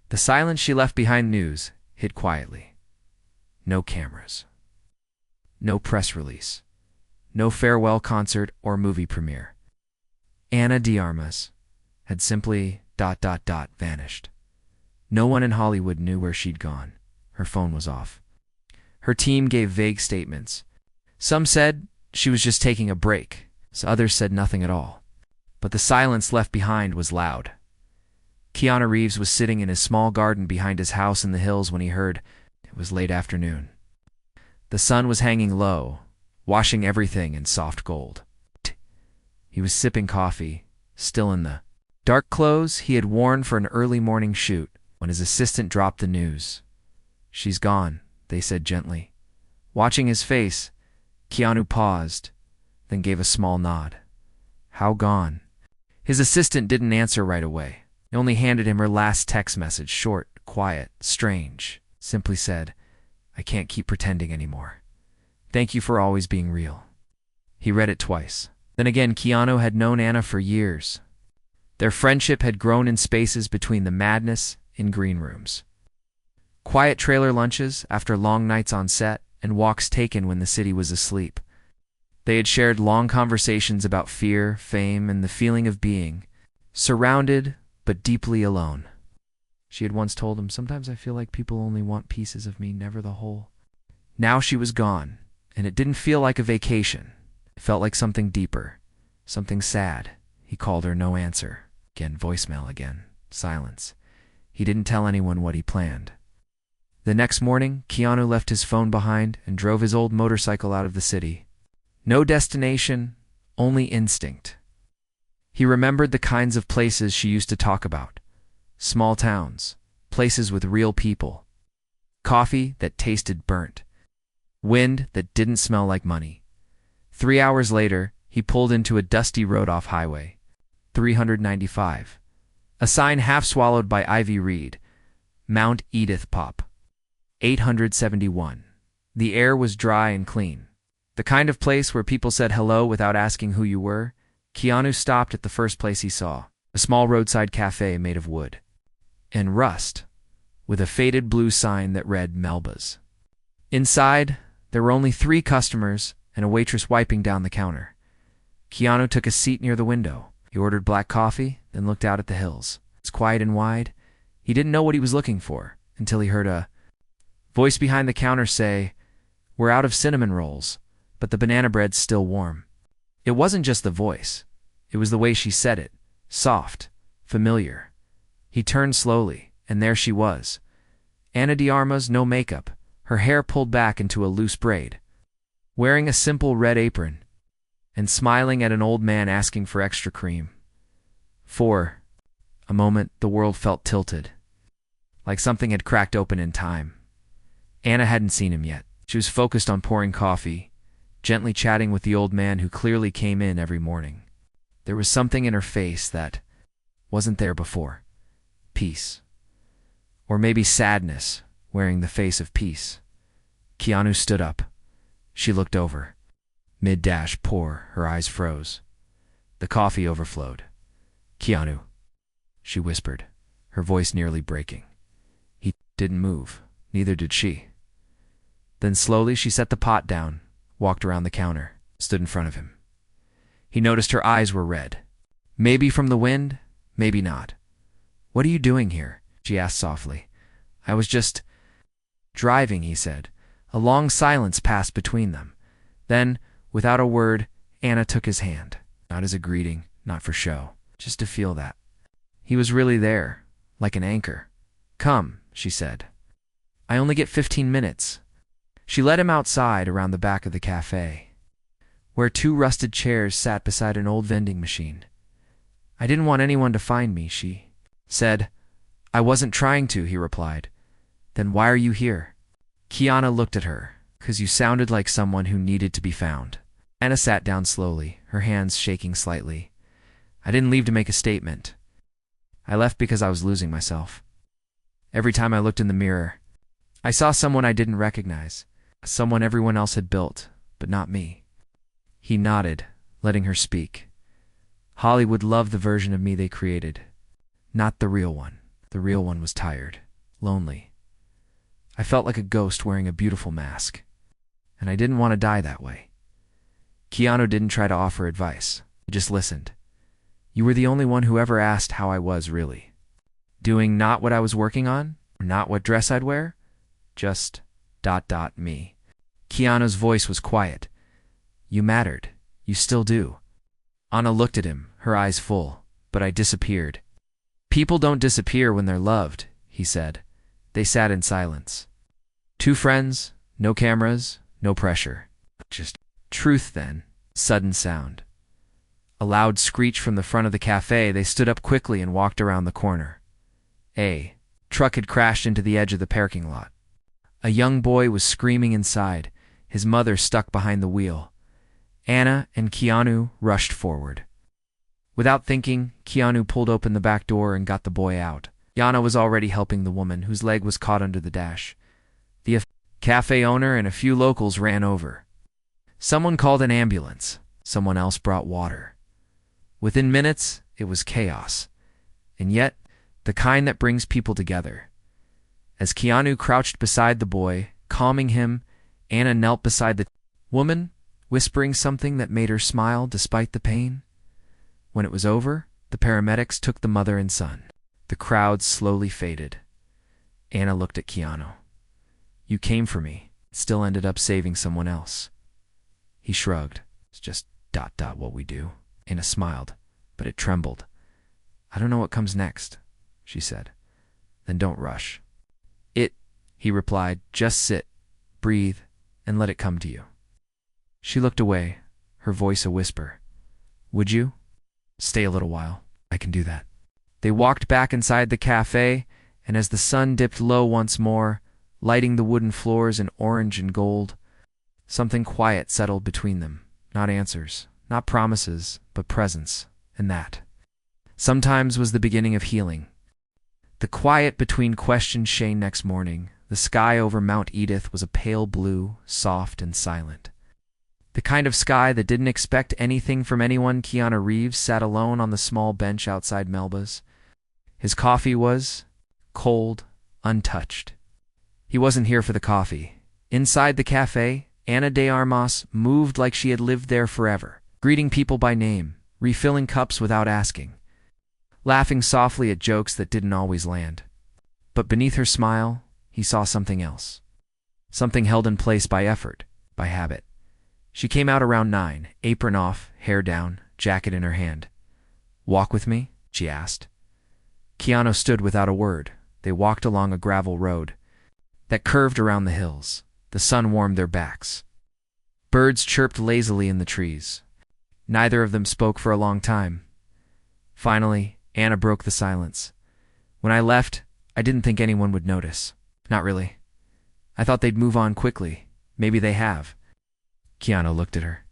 The silence she left behind news hit quietly. No cameras. No press release. No farewell concert or movie premiere. Ana de Armas had simply ... vanished. No one in Hollywood knew where she'd gone. Her phone was off. Her team gave vague statements. Some said she was just taking a break, so others said nothing at all. But the silence left behind was loud. Keanu Reeves was sitting in his small garden behind his house in the hills when he heard it was late afternoon. The sun was hanging low, washing everything in soft gold. He was sipping coffee, still in the dark clothes he had worn for an early morning shoot, when his assistant dropped the news. "She's gone," they said gently. Watching his face, Keanu paused, then gave a small nod. "How gone?" His assistant didn't answer right away. He only handed him her last text message, short, quiet, strange. Simply said, "I can't keep pretending anymore. Thank you for always being real." He read it twice. Then again, Keanu had known Ana for years. Their friendship had grown in spaces between the madness in green rooms, quiet trailer lunches after long nights on set, and walks taken when the city was asleep. They had shared long conversations about fear, fame, and the feeling of being surrounded but deeply alone. She had once told him, "Sometimes I feel like people only want pieces of me, never the whole." Now she was gone, and it didn't feel like a vacation. It felt like something deeper, something sad. He called her, no answer. Again, voicemail again, silence. He didn't tell anyone what he planned. The next morning, Keanu left his phone behind and drove his old motorcycle out of the city. No destination, only instinct. He remembered the kinds of places she used to talk about. Small towns, places with real people. Coffee that tasted burnt. Wind that didn't smell like money. 3 hours later, he pulled into a dusty road off Highway 395. A sign half swallowed by ivy read, Mount Edith Pop, 871. The air was dry and clean. The kind of place where people said hello without asking who you were. Keanu stopped at the first place he saw, a small roadside café made of wood and rust, with a faded blue sign that read Melba's. Inside, there were only 3 customers and a waitress wiping down the counter. Keanu took a seat near the window. He ordered black coffee, then looked out at the hills. It's quiet and wide. He didn't know what he was looking for until he heard a voice behind the counter say, "We're out of cinnamon rolls, but the banana bread's still warm." It wasn't just the voice. It was the way she said it, soft, familiar. He turned slowly, and there she was. Ana de Armas, no makeup, her hair pulled back into a loose braid, wearing a simple red apron, and smiling at an old man asking for extra cream. For a moment, the world felt tilted, like something had cracked open in time. Ana hadn't seen him yet. She was focused on pouring coffee, gently chatting with the old man who clearly came in every morning. There was something in her face that wasn't there before. Peace. Or maybe sadness, wearing the face of peace. Keanu stood up. She looked over. Mid-dash pour, her eyes froze. The coffee overflowed. "Keanu," she whispered, her voice nearly breaking. He didn't move. Neither did she. Then slowly she set the pot down, walked around the counter, stood in front of him. He noticed her eyes were red. Maybe from the wind, maybe not. "What are you doing here?" she asked softly. "I was just driving," he said. A long silence passed between them. Then, without a word, Ana took his hand. Not as a greeting, not for show, just to feel that he was really there, like an anchor. "Come," she said. "I only get 15 minutes. She led him outside around the back of the cafe, where 2 rusted chairs sat beside an old vending machine. "I didn't want anyone to find me," she said. "I wasn't trying to," he replied. "Then why are you here?" Keanu looked at her. "'Cause you sounded like someone who needed to be found." Ana sat down slowly, her hands shaking slightly. "I didn't leave to make a statement. I left because I was losing myself. Every time I looked in the mirror, I saw someone I didn't recognize, someone everyone else had built, but not me." He nodded, letting her speak. "Hollywood loved the version of me they created, not the real one." The real one was tired, lonely. I felt like a ghost wearing a beautiful mask. And I didn't want to die that way. Keanu didn't try to offer advice. He just listened. You were the only one who ever asked how I was really. Doing not what I was working on, not what dress I'd wear, just ... me. Keanu's voice was quiet. You mattered. You still do. Anna looked at him, her eyes full, but I disappeared. People don't disappear when they're loved, he said. They sat in silence. Two friends, no cameras, no pressure. Just truth then. Sudden sound. A loud screech from the front of the café. They stood up quickly and walked around the corner. A truck had crashed into the edge of the parking lot. A young boy was screaming inside, his mother stuck behind the wheel. Anna and Keanu rushed forward. Without thinking, Keanu pulled open the back door and got the boy out. Yana was already helping the woman, whose leg was caught under the dash. The cafe owner and a few locals ran over. Someone called an ambulance. Someone else brought water. Within minutes, it was chaos. And yet, the kind that brings people together. As Keanu crouched beside the boy, calming him, Anna knelt beside the woman, whispering something that made her smile despite the pain. When it was over, the paramedics took the mother and son. The crowd slowly faded. Anna looked at Keanu. You came for me, still ended up saving someone else. He shrugged. It's just ... what we do. Anna smiled, but it trembled. I don't know what comes next, she said. Then don't rush. He replied, just sit, breathe, and let it come to you. She looked away, her voice a whisper. Would you? Stay a little while. I can do that. They walked back inside the cafe, and as the sun dipped low once more, lighting the wooden floors in orange and gold, something quiet settled between them. Not answers, not promises, but presence, and that sometimes was the beginning of healing. The quiet between questioned Shane next morning. The sky over Mount Edith was a pale blue, soft and silent. The kind of sky that didn't expect anything from anyone. Keanu Reeves sat alone on the small bench outside Melba's. His coffee was cold, untouched. He wasn't here for the coffee. Inside the cafe, Ana de Armas moved like she had lived there forever, greeting people by name, refilling cups without asking, laughing softly at jokes that didn't always land. But beneath her smile, he saw something else. Something held in place by effort, by habit. She came out around 9, apron off, hair down, jacket in her hand. Walk with me? She asked. Keanu stood without a word. They walked along a gravel road that curved around the hills. The sun warmed their backs. Birds chirped lazily in the trees. Neither of them spoke for a long time. Finally, Anna broke the silence. When I left, I didn't think anyone would notice. Not really. I thought they'd move on quickly. Maybe they have. Keanu looked at her.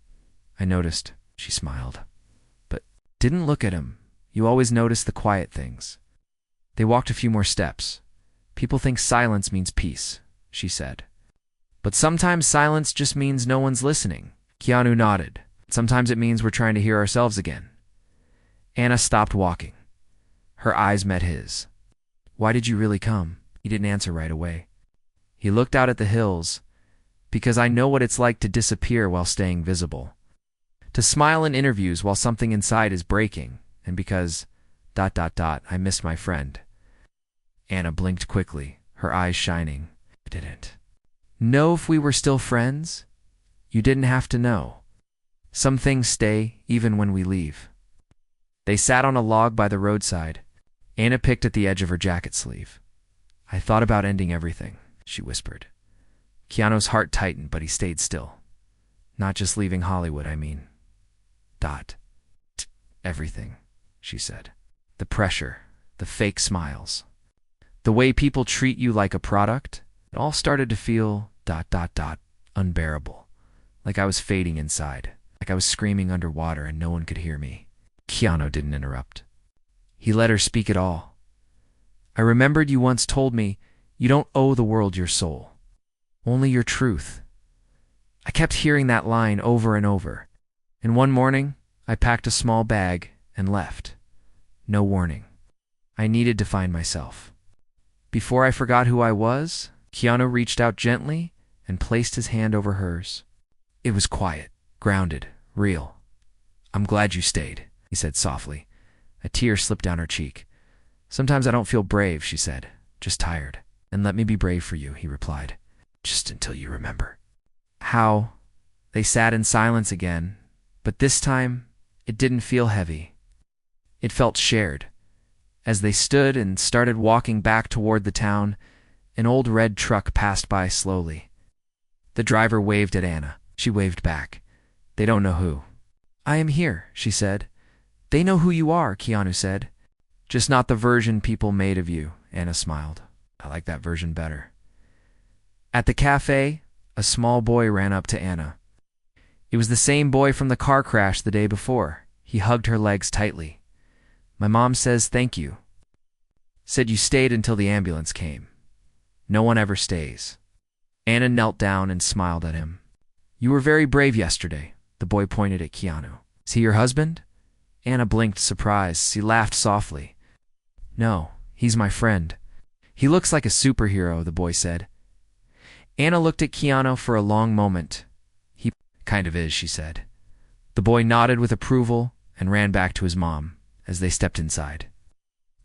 I noticed. She smiled. But didn't look at him. You always notice the quiet things. They walked a few more steps. People think silence means peace, she said. But sometimes silence just means no one's listening. Keanu nodded. Sometimes it means we're trying to hear ourselves again. Anna stopped walking. Her eyes met his. Why did you really come? He didn't answer right away. He looked out at the hills. Because I know what it's like to disappear while staying visible. To smile in interviews while something inside is breaking. And because ... I miss my friend. Anna blinked quickly, her eyes shining. I didn't know if we were still friends. You didn't have to know. Some things stay even when we leave. They sat on a log by the roadside. Anna picked at the edge of her jacket sleeve. I thought about ending everything, she whispered. Keanu's heart tightened, but he stayed still. Not just leaving Hollywood, I mean. Everything, she said. The pressure, the fake smiles. The way people treat you like a product. It all started to feel ... unbearable. Like I was fading inside. Like I was screaming underwater and no one could hear me. Keanu didn't interrupt. He let her speak it all. I remembered you once told me you don't owe the world your soul. Only your truth. I kept hearing that line over and over. And one morning, I packed a small bag and left. No warning. I needed to find myself. Before I forgot who I was, Keanu reached out gently and placed his hand over hers. It was quiet, grounded, real. I'm glad you stayed, he said softly. A tear slipped down her cheek. Sometimes I don't feel brave, she said, just tired. And let me be brave for you, he replied. Just until you remember. How? They sat in silence again, but this time it didn't feel heavy. It felt shared. As they stood and started walking back toward the town, an old red truck passed by slowly. The driver waved at Anna. She waved back. They don't know who. I am here, she said. They know who you are, Keanu said. Just not the version people made of you, Anna smiled. I like that version better. At the café, a small boy ran up to Anna. It was the same boy from the car crash the day before. He hugged her legs tightly. My mom says thank you. Said you stayed until the ambulance came. No one ever stays. Anna knelt down and smiled at him. You were very brave yesterday, the boy pointed at Keanu. Is he your husband? Anna blinked, surprised. She laughed softly. No, he's my friend. He looks like a superhero, the boy said. Anna looked at Keanu for a long moment. He kind of is, she said. The boy nodded with approval and ran back to his mom as they stepped inside.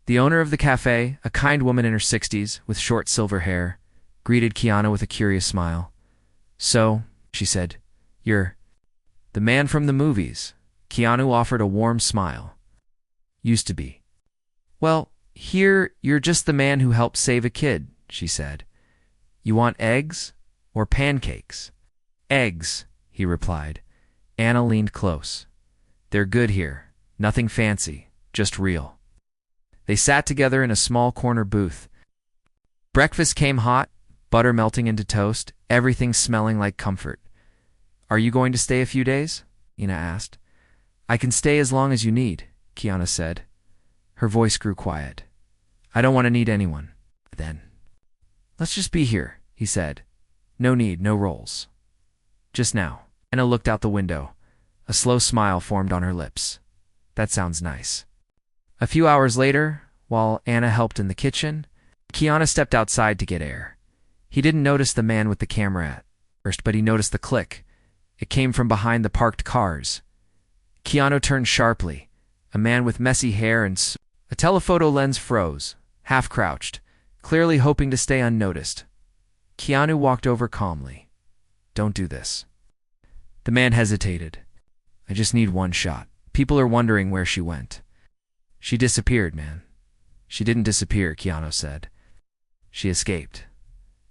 The owner of the cafe, a kind woman in her 60s with short silver hair, greeted Keanu with a curious smile. So, she said, you're the man from the movies. Keanu offered a warm smile. Used to be. Well, here you're just the man who helped save a kid, she said. You want eggs or pancakes? Eggs, he replied. Anna leaned close. They're good here. Nothing fancy, just real. They sat together in a small corner booth. Breakfast came hot, butter melting into toast, everything smelling like comfort. Are you going to stay a few days? Anna asked. I can stay as long as you need, Keanu said. Her voice grew quiet. I don't want to need anyone. Then. Let's just be here, he said. No need, no roles. Just now. Anna looked out the window. A slow smile formed on her lips. That sounds nice. A few hours later, while Anna helped in the kitchen, Keanu stepped outside to get air. He didn't notice the man with the camera at first, but he noticed the click. It came from behind the parked cars. Keanu turned sharply. A man with messy hair and a telephoto lens froze, half-crouched, clearly hoping to stay unnoticed. Keanu walked over calmly. Don't do this. The man hesitated. I just need one shot. People are wondering where she went. She disappeared, man. She didn't disappear, Keanu said. She escaped.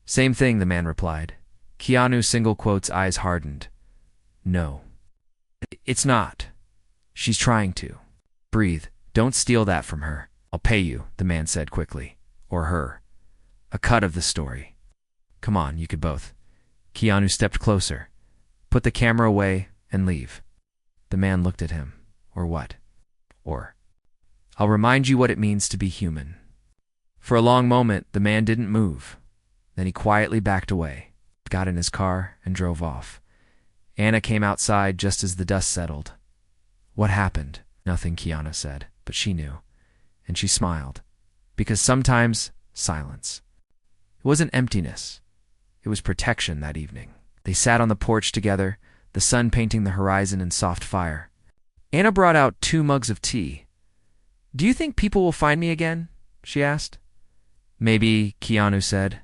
Same thing, the man replied. Keanu's single quotes eyes hardened. No. It's not. She's trying to. Breathe. Don't steal that from her. I'll pay you, the man said quickly. Or her. A cut of the story. Come on, you could both. Keanu stepped closer. Put the camera away and leave. The man looked at him. Or what? Or. I'll remind you what it means to be human. For a long moment, the man didn't move. Then he quietly backed away, got in his car, and drove off. Anna came outside just as the dust settled. What happened? Nothing, Keanu said, but she knew. And she smiled. Because sometimes, silence. It wasn't emptiness. It was protection that evening. They sat on the porch together, the sun painting the horizon in soft fire. Anna brought out 2 mugs of tea. Do you think people will find me again? She asked. Maybe, Keanu said.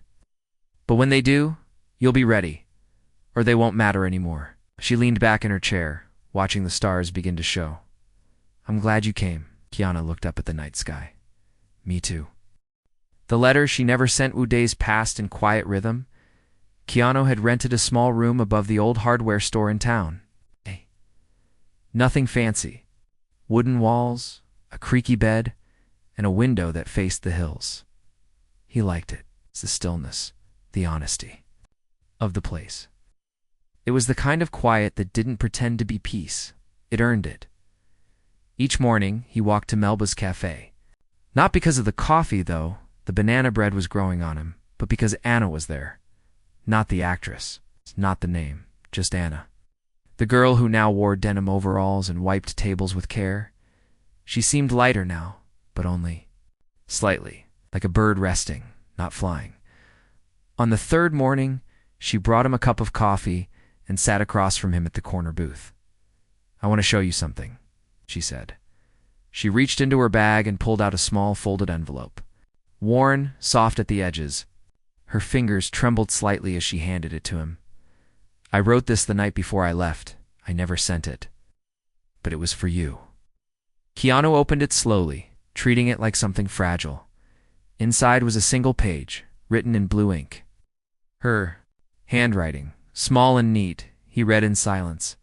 But when they do, you'll be ready, or they won't matter anymore. She leaned back in her chair, watching the stars begin to show. I'm glad you came. Keanu looked up at the night sky. Me too. The letter she never sent Wu days passed in quiet rhythm. Keanu had rented a small room above the old hardware store in town. Nothing fancy. Wooden walls, a creaky bed, and a window that faced the hills. He liked it. It's the stillness, the honesty of the place. It was the kind of quiet that didn't pretend to be peace. It earned it. Each morning, he walked to Melba's cafe. Not because of the coffee, though. The banana bread was growing on him, but because Anna was there. Not the actress, not the name, just Anna. The girl who now wore denim overalls and wiped tables with care. She seemed lighter now, but only slightly, like a bird resting, not flying. On the third morning, she brought him a cup of coffee and sat across from him at the corner booth. "I want to show you something," she said. She reached into her bag and pulled out a small folded envelope. Worn, soft at the edges, her fingers trembled slightly as she handed it to him. "I wrote this the night before I left. I never sent it. But it was for you." Keanu opened it slowly, treating it like something fragile. Inside was a single page, written in blue ink. Her handwriting, small and neat, he read in silence.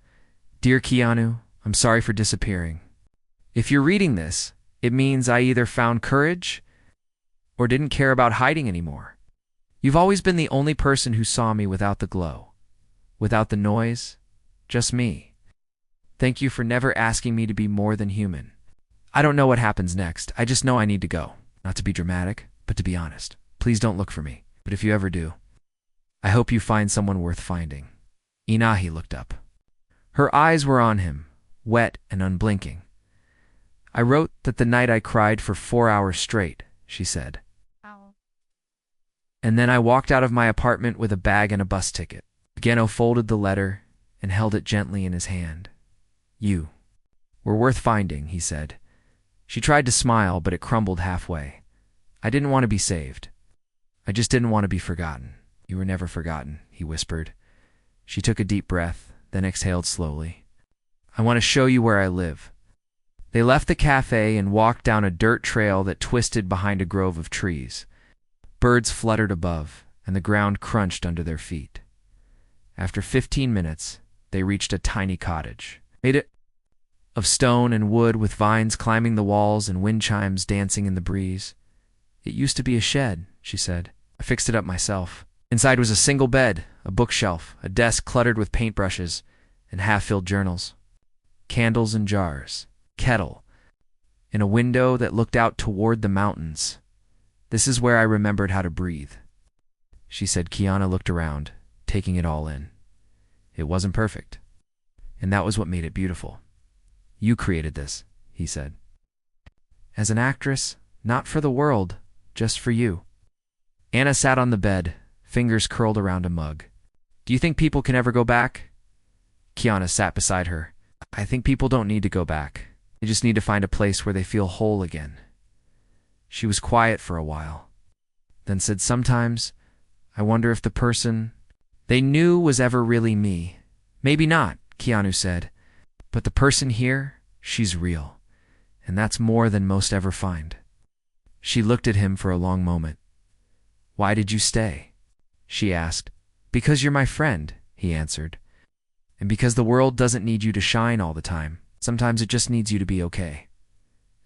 "Dear Keanu, I'm sorry for disappearing. If you're reading this, it means I either found courage or didn't care about hiding anymore. You've always been the only person who saw me without the glow, without the noise, just me. Thank you for never asking me to be more than human. I don't know what happens next. I just know I need to go. Not to be dramatic, but to be honest. Please don't look for me. But if you ever do, I hope you find someone worth finding." Inahi looked up. Her eyes were on him, wet and unblinking. "I wrote that the night I cried for 4 hours straight," she said. Ow. "And then I walked out of my apartment with a bag and a bus ticket." Geno folded the letter and held it gently in his hand. "You were worth finding," he said. She tried to smile, but it crumbled halfway. "I didn't want to be saved. I just didn't want to be forgotten." "You were never forgotten," he whispered. She took a deep breath, then exhaled slowly. "I want to show you where I live." They left the cafe and walked down a dirt trail that twisted behind a grove of trees. Birds fluttered above, and the ground crunched under their feet. After 15 minutes, they reached a tiny cottage, made of stone and wood with vines climbing the walls and wind chimes dancing in the breeze. "It used to be a shed," she said. "I fixed it up myself." Inside was a single bed, a bookshelf, a desk cluttered with paintbrushes and half-filled journals, candles and jars, kettle, and a window that looked out toward the mountains. "This is where I remembered how to breathe," she said. Keanu looked around, taking it all in. It wasn't perfect, and that was what made it beautiful. "You created this," he said. "As an actress, not for the world, just for you." Anna sat on the bed, fingers curled around a mug. "Do you think people can ever go back?" Keanu sat beside her. "I think people don't need to go back. They just need to find a place where they feel whole again." She was quiet for a while, then said, "Sometimes I wonder if the person they knew was ever really me." "Maybe not," Keanu said. "But the person here, she's real. And that's more than most ever find." She looked at him for a long moment. "Why did you stay?" she asked. "Because you're my friend," he answered. "And because the world doesn't need you to shine all the time. Sometimes it just needs you to be okay."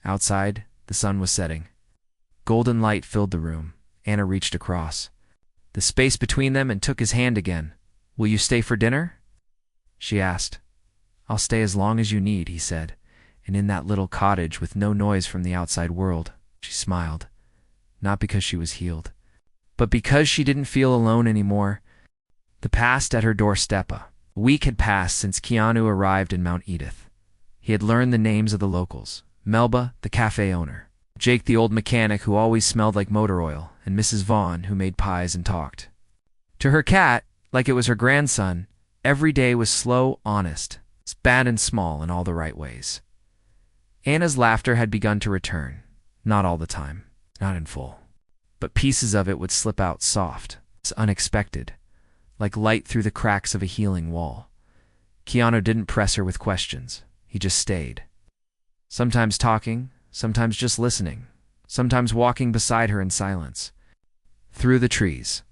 Outside, the sun was setting. Golden light filled the room. Anna reached across the space between them and took his hand again. "Will you stay for dinner?" she asked. "I'll stay as long as you need," he said. "And in that little cottage with no noise from the outside world," she smiled. Not because she was healed, but because she didn't feel alone anymore. The past at her doorstep. A week had passed since Keanu arrived in Mount Edith. He had learned the names of the locals: Melba, the cafe owner; Jake, the old mechanic who always smelled like motor oil; and Mrs. Vaughn, who made pies and talked. To her cat, like it was her grandson, every day was slow, honest, bad and small in all the right ways. Anna's laughter had begun to return. Not all the time, not in full. But pieces of it would slip out soft, unexpected, like light through the cracks of a healing wall. Keanu didn't press her with questions. He just stayed. Sometimes talking, sometimes just listening, sometimes walking beside her in silence, through the trees.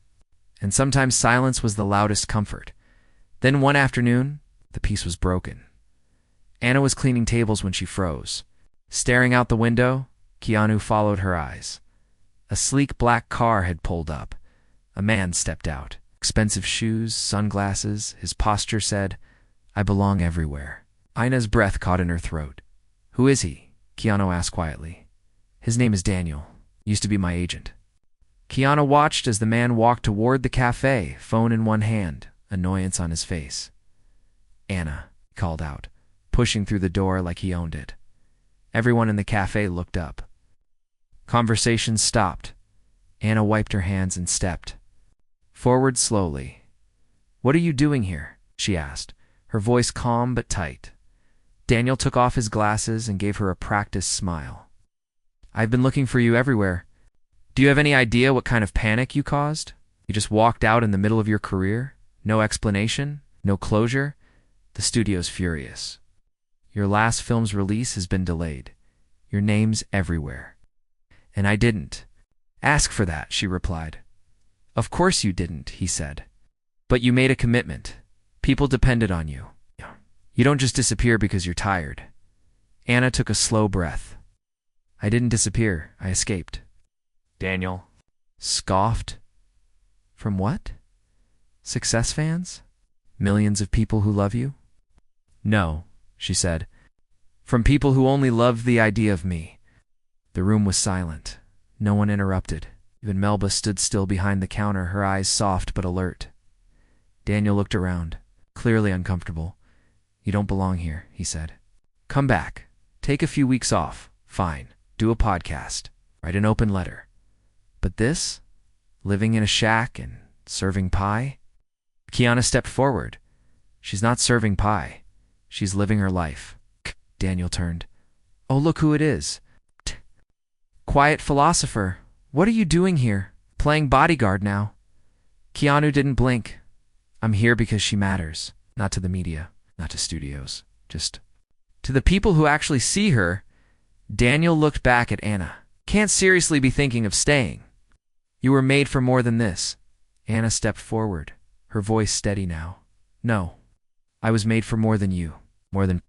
And sometimes silence was the loudest comfort. Then one afternoon, the peace was broken. Anna was cleaning tables when she froze. Staring out the window, Keanu followed her eyes. A sleek black car had pulled up. A man stepped out. Expensive shoes, sunglasses. His posture said, "I belong everywhere." Ina's breath caught in her throat. "Who is he?" Keanu asked quietly. "His name is Daniel. Used to be my agent." Keanu watched as the man walked toward the cafe, phone in one hand, annoyance on his face. "Anna," he called out, pushing through the door like he owned it. Everyone in the cafe looked up. Conversation stopped. Anna wiped her hands and stepped forward slowly. "What are you doing here?" she asked, her voice calm but tight. Daniel took off his glasses and gave her a practiced smile. "I've been looking for you everywhere. Do you have any idea what kind of panic you caused? You just walked out in the middle of your career? No explanation? No closure? The studio's furious. Your last film's release has been delayed. Your name's everywhere." "And I didn't ask for that," she replied. "Of course you didn't," he said. "But you made a commitment. People depended on you. You don't just disappear because you're tired." Anna took a slow breath. "I didn't disappear. I escaped." Daniel scoffed. "From what? Success fans? Millions of people who love you?" "No," she said. "From people who only loved the idea of me." The room was silent. No one interrupted. Even Melba stood still behind the counter, her eyes soft but alert. Daniel looked around, clearly uncomfortable. "You don't belong here," he said. "Come back. Take a few weeks off. Fine. Do a podcast. Write an open letter. But this? Living in a shack and serving pie?" Keanu stepped forward. "She's not serving pie. She's living her life." Daniel turned. "Oh, look who it is. Quiet philosopher. What are you doing here? Playing bodyguard now?" Keanu didn't blink. "I'm here because she matters. Not to the media, not to studios. Just to the people who actually see her." Daniel looked back at Anna. "Can't seriously be thinking of staying. You were made for more than this." Anna stepped forward, her voice steady now. "No, I was made for more than you. More than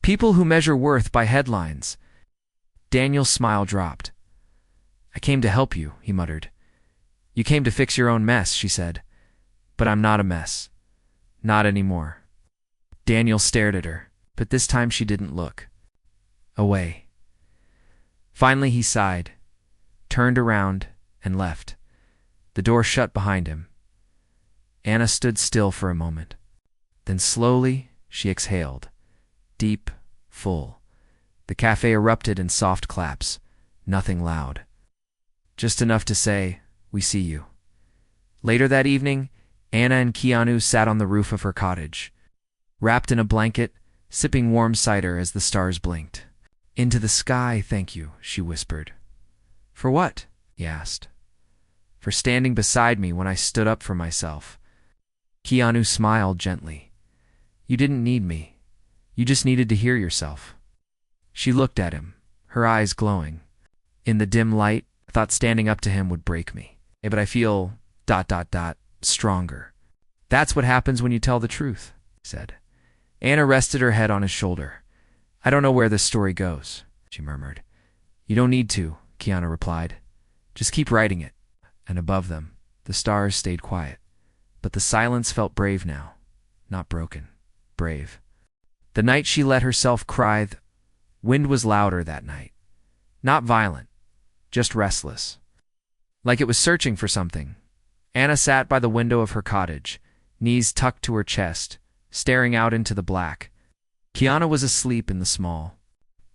people who measure worth by headlines." Daniel's smile dropped. "I came to help you," he muttered. "You came to fix your own mess," she said. "But I'm not a mess. Not anymore." Daniel stared at her, but this time she didn't look. Away. Finally he sighed, turned around, and left. The door shut behind him. Anna stood still for a moment. Then slowly she exhaled. Deep, full. The cafe erupted in soft claps. Nothing loud. Just enough to say, "We see you." Later that evening, Anna and Keanu sat on the roof of her cottage, wrapped in a blanket, sipping warm cider as the stars blinked. "Into the sky, thank you," she whispered. "For what?" he asked. "For standing beside me when I stood up for myself." Keanu smiled gently. "You didn't need me. You just needed to hear yourself." She looked at him, her eyes glowing. "In the dim light, I thought standing up to him would break me. But I feel ... stronger. That's what happens when you tell the truth," he said. Anna rested her head on his shoulder. "I don't know where this story goes," she murmured. "You don't need to," Keanu replied. "Just keep writing it." And above them, the stars stayed quiet. But the silence felt brave now. Not broken. Brave. The night she let herself cry, the wind was louder that night. Not violent. Just restless. Like it was searching for something. Anna sat by the window of her cottage, knees tucked to her chest, staring out into the black. Keanu was asleep in the small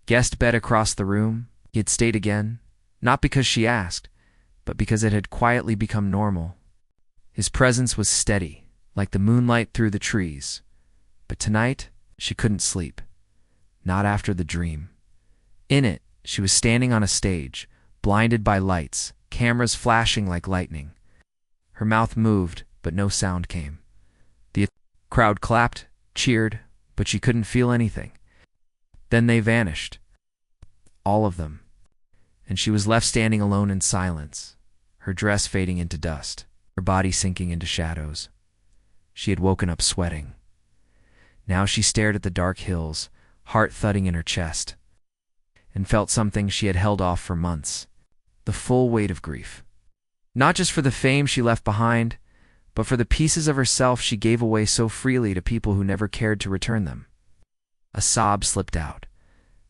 guest bed across the room. He had stayed again, not because she asked, but because it had quietly become normal. His presence was steady, like the moonlight through the trees. But tonight, she couldn't sleep. Not after the dream. In it, she was standing on a stage, blinded by lights, cameras flashing like lightning. Her mouth moved, but no sound came. The crowd clapped, cheered, but she couldn't feel anything. Then they vanished. All of them. And she was left standing alone in silence, her dress fading into dust, her body sinking into shadows. She had woken up sweating. Now she stared at the dark hills, heart thudding in her chest, and felt something she had held off for months, the full weight of grief. Not just for the fame she left behind, but for the pieces of herself she gave away so freely to people who never cared to return them. A sob slipped out,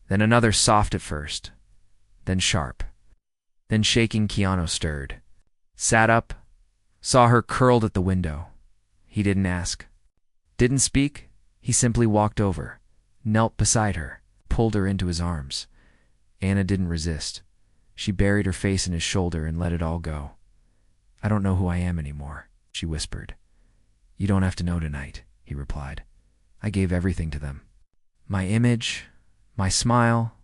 then another soft at first, then sharp. Then shaking, Keanu stirred, sat up, saw her curled at the window. He didn't ask, didn't speak. He simply walked over, knelt beside her, pulled her into his arms. Anna didn't resist. She buried her face in his shoulder and let it all go. I don't know who I am anymore, she whispered. You don't have to know tonight, he replied. I gave everything to them. My image, my smile,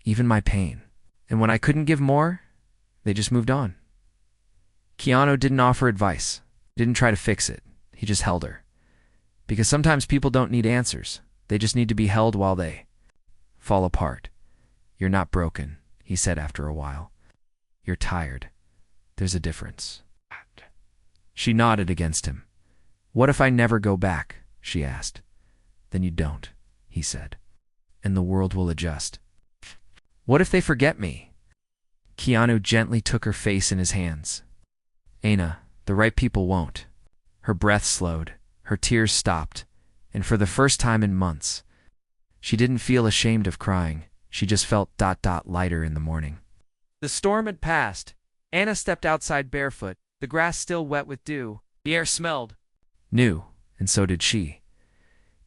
even my pain. And when I couldn't give more, they just moved on. Keanu didn't offer advice, didn't try to fix it. He just held her. Because sometimes people don't need answers. They just need to be held while they fall apart. You're not broken, he said after a while. You're tired. There's a difference. She nodded against him. What if I never go back? She asked. Then you don't, he said. And the world will adjust. What if they forget me? Keanu gently took her face in his hands. Anna, the right people won't. Her breath slowed, her tears stopped, and for the first time in months, she didn't feel ashamed of crying. She just felt lighter in the morning. The storm had passed. Anna stepped outside barefoot, the grass still wet with dew. The air smelled new, and so did she.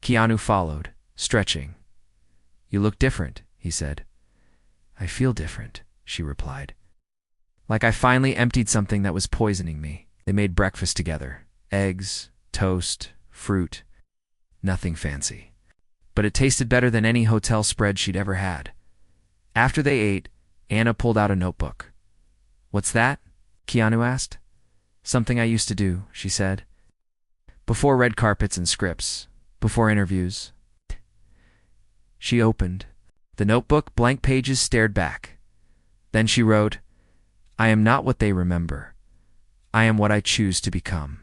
Keanu followed, stretching. You look different, he said. I feel different, she replied. Like I finally emptied something that was poisoning me. They made breakfast together. Eggs, toast, fruit. Nothing fancy. But it tasted better than any hotel spread she'd ever had. After they ate, Anna pulled out a notebook. What's that? Keanu asked. Something I used to do, she said. Before red carpets and scripts. Before interviews. She opened. The notebook, blank pages stared back. Then she wrote, I am not what they remember. I am what I choose to become.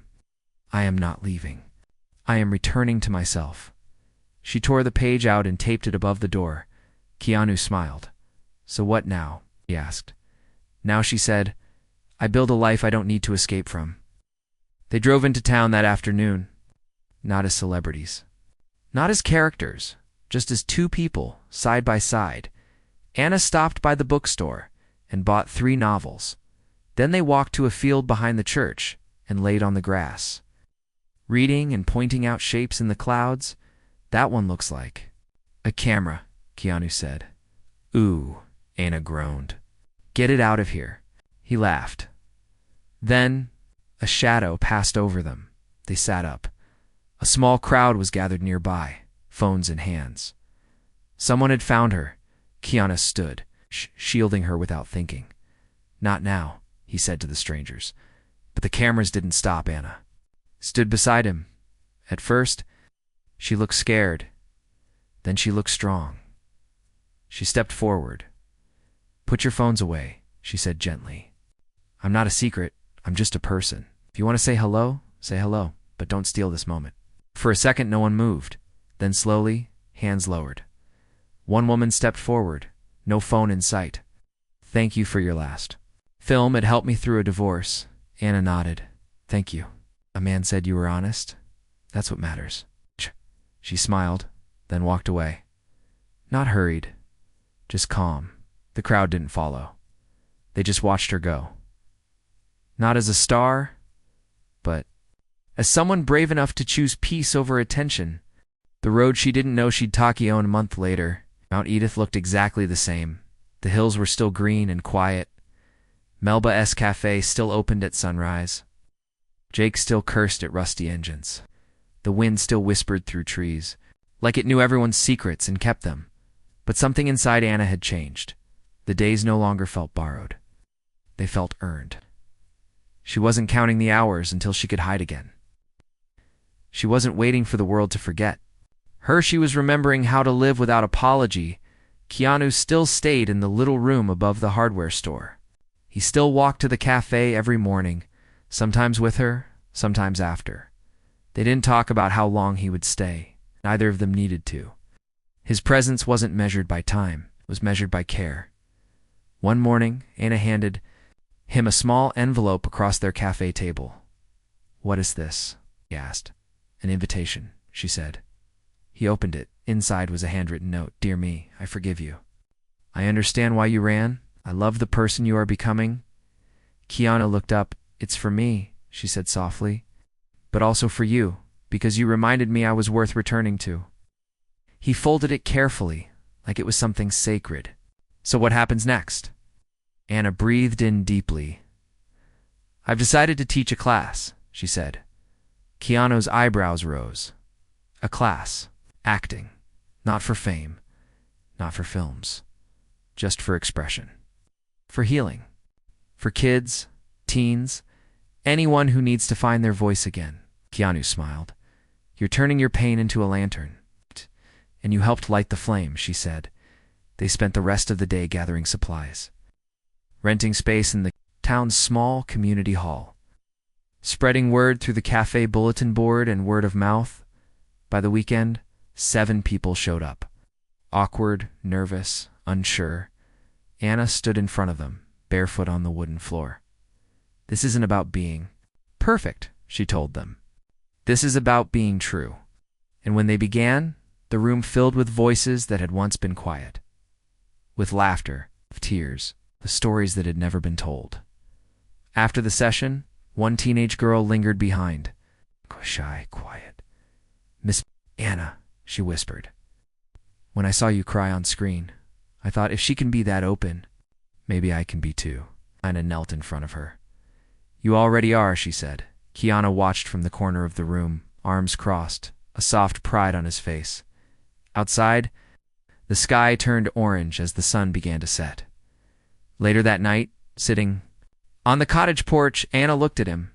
I am not leaving. I am returning to myself. She tore the page out and taped it above the door. Keanu smiled. So what now? He asked. Now, she said, I build a life I don't need to escape from. They drove into town that afternoon. Not as celebrities. Not as characters. Just as two people, side by side. Anna stopped by the bookstore and bought 3 novels. Then they walked to a field behind the church and laid on the grass. Reading and pointing out shapes in the clouds. That one looks like a camera, Keanu said. Ooh, Anna groaned. Get it out of here. He laughed. Then a shadow passed over them. They sat up. A small crowd was gathered nearby, phones in hands. Someone had found her. Keanu stood, shielding her without thinking. Not now, he said to the strangers. But the cameras didn't stop Anna. Stood beside him. At first, she looked scared. Then she looked strong. She stepped forward. Put your phones away, she said gently. I'm not a secret. I'm just a person. If you want to say hello, but don't steal this moment. For a second, no one moved. Then slowly, hands lowered. One woman stepped forward, no phone in sight. Thank you for your last film. It helped me through a divorce. Anna nodded. Thank you. A man said you were honest. That's what matters. She smiled, then walked away. Not hurried, just calm. The crowd didn't follow. They just watched her go. Not as a star, but as someone brave enough to choose peace over attention. The road she didn't know she'd Tokyo a month later. Mount Edith looked exactly the same. The hills were still green and quiet. Melba's café still opened at sunrise. Jake still cursed at rusty engines. The wind still whispered through trees, like it knew everyone's secrets and kept them. But something inside Anna had changed. The days no longer felt borrowed. They felt earned. She wasn't counting the hours until she could hide again. She wasn't waiting for the world to forget. She was remembering how to live without apology. Keanu still stayed in the little room above the hardware store. He still walked to the cafe every morning, sometimes with her, sometimes after. They didn't talk about how long he would stay. Neither of them needed to. His presence wasn't measured by time. It was measured by care. One morning, Anna handed him a small envelope across their cafe table. What is this? He asked. An invitation, she said. He opened it. Inside was a handwritten note. Dear me, I forgive you. I understand why you ran. I love the person you are becoming. Keanu looked up. It's for me, she said softly. But also for you, because you reminded me I was worth returning to. He folded it carefully, like it was something sacred. So what happens next? Anna breathed in deeply. "I've decided to teach a class," she said. Keanu's eyebrows rose. "A class. Acting. Not for fame. Not for films. Just for expression. For healing. For kids, teens, anyone who needs to find their voice again." Keanu smiled. "You're turning your pain into a lantern. And you helped light the flame," she said. They spent the rest of the day gathering supplies, renting space in the town's small community hall, spreading word through the café bulletin board and word of mouth. By the weekend, 7 people showed up. Awkward, nervous, unsure. Anna stood in front of them, barefoot on the wooden floor. "This isn't about being perfect," she told them. "This is about being true." And when they began, the room filled with voices that had once been quiet, with laughter, tears, the stories that had never been told. After the session, one teenage girl lingered behind. Shy, quiet. "Miss Anna," she whispered. "When I saw you cry on screen, I thought if she can be that open, maybe I can be too." Anna knelt in front of her. "You already are," she said. Keanu watched from the corner of the room, arms crossed, a soft pride on his face. Outside, the sky turned orange as the sun began to set. Later that night, sitting on the cottage porch, Anna looked at him.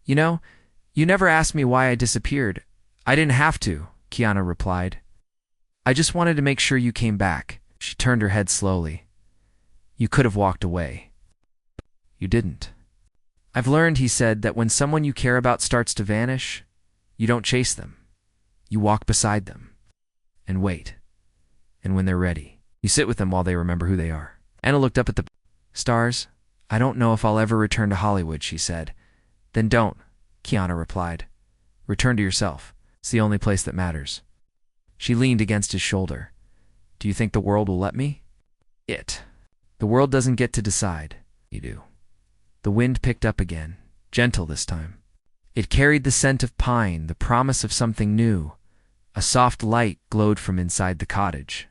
"You know, you never asked me why I disappeared. I didn't have to," Keanu replied. "I just wanted to make sure you came back." She turned her head slowly. "You could have walked away. You didn't." "I've learned," he said, "that when someone you care about starts to vanish, you don't chase them. You walk beside them. And wait. And when they're ready, you sit with them while they remember who they are." Anna looked up at the stars. "I don't know if I'll ever return to Hollywood," she said. "Then don't," Keanu replied. "Return to yourself. It's the only place that matters." She leaned against his shoulder. "Do you think the world will let me?" The world doesn't get to decide. You do." The wind picked up again, gentle this time. It carried the scent of pine, the promise of something new. A soft light glowed from inside the cottage.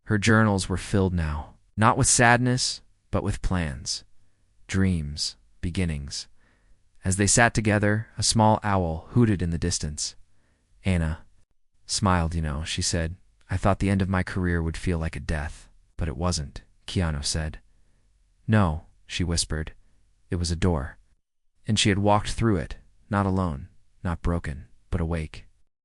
Her journals were filled now, not with sadness, but with plans, dreams, beginnings. As they sat together, a small owl hooted in the distance. Anna smiled. She said, "I thought the end of my career would feel like a death, but it wasn't," Keanu said. "No," she whispered. "It was a door." And she had walked through it, not alone, not broken, but awake.